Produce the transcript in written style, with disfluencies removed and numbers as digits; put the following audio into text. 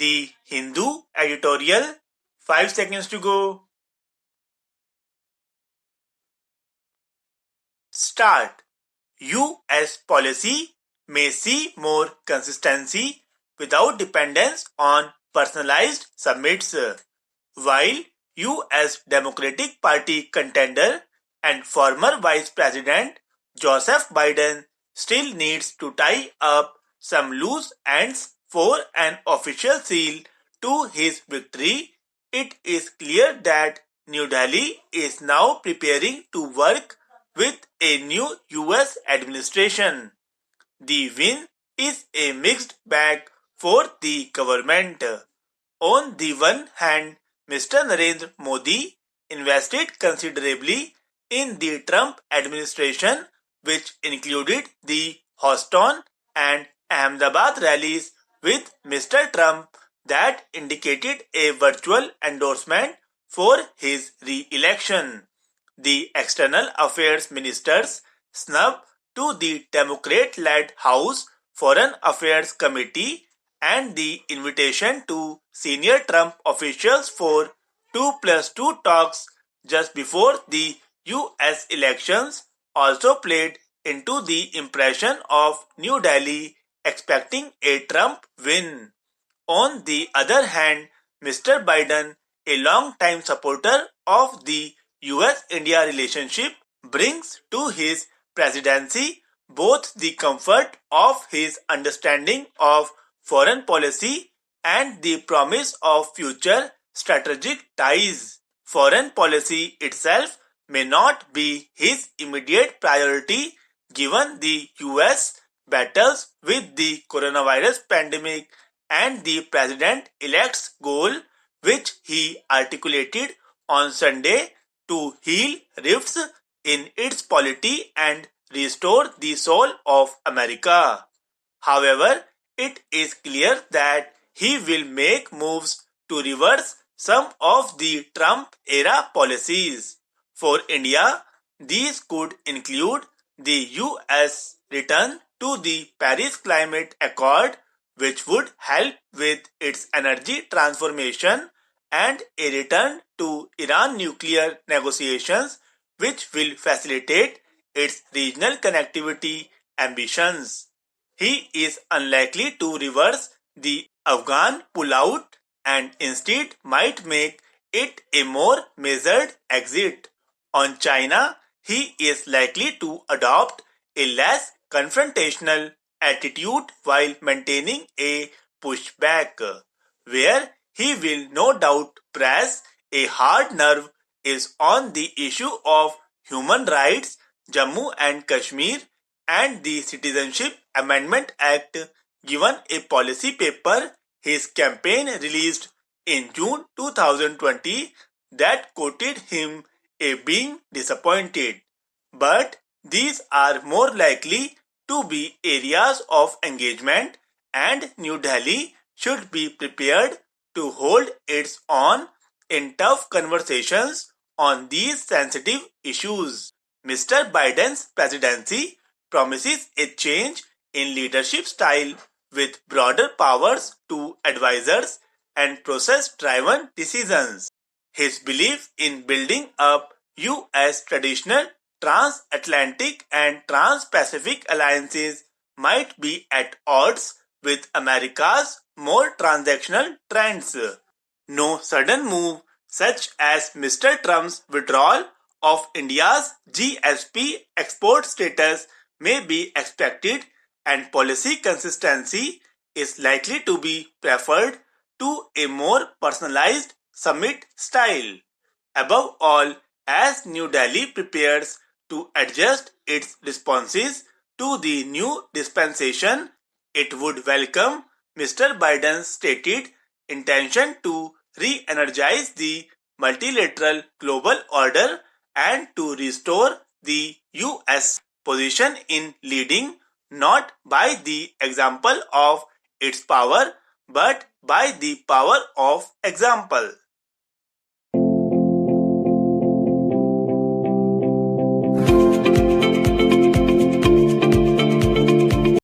The Hindu editorial. 5 seconds to go. Start. US policy may see more consistency without dependence on personalized summits, while US Democratic Party contender and former Vice President Joseph Biden still needs to tie up some loose ends for an official seal to his victory. It is clear that New Delhi is now preparing to work with a new US administration. The win is a mixed bag for the government. On the one hand, Mr. Narendra Modi invested considerably in the Trump administration, which included the Houston and Ahmedabad rallies with Mr. Trump that indicated a virtual endorsement for his re-election. The External Affairs Minister's snub to the Democrat-led House Foreign Affairs Committee and the invitation to senior Trump officials for 2+2 talks just before the US elections also played into the impression of New Delhi expecting a Trump win. On the other hand, Mr. Biden, a long-time supporter of the US-India relationship, brings to his presidency both the comfort of his understanding of foreign policy and the promise of future strategic ties. Foreign policy itself may not be his immediate priority given the US battles with the coronavirus pandemic and the president-elect's goal, which he articulated on Sunday, to heal rifts in its polity and restore the soul of America. However, it is clear that he will make moves to reverse some of the Trump-era policies. For India, these could include the US return to the Paris Climate Accord, which would help with its energy transformation, and a return to Iran nuclear negotiations, which will facilitate its regional connectivity ambitions. He is unlikely to reverse the Afghan pullout and instead might make it a more measured exit. On China, he is likely to adopt a less confrontational attitude while maintaining a pushback, where he will no doubt press a hard nerve is on the issue of human rights, Jammu and Kashmir, and the Citizenship Amendment Act, given a policy paper his campaign released in June 2020 that quoted him as being disappointed. But these are more likely to be areas of engagement, and New Delhi should be prepared to hold its own in tough conversations on these sensitive issues. Mr. Biden's presidency promises a change in leadership style with broader powers to advisors and process-driven decisions. His belief in building up US traditional transatlantic and trans-Pacific alliances might be at odds with America's more transactional trends. No sudden move such as Mr. Trump's withdrawal of India's GSP export status may be expected, and policy consistency is likely to be preferred to a more personalized summit style. Above all, as New Delhi prepares to adjust its responses to the new dispensation, it would welcome Mr. Biden's stated intention to re-energize the multilateral global order and to restore the US position in leading, not by the example of its power but by the power of example.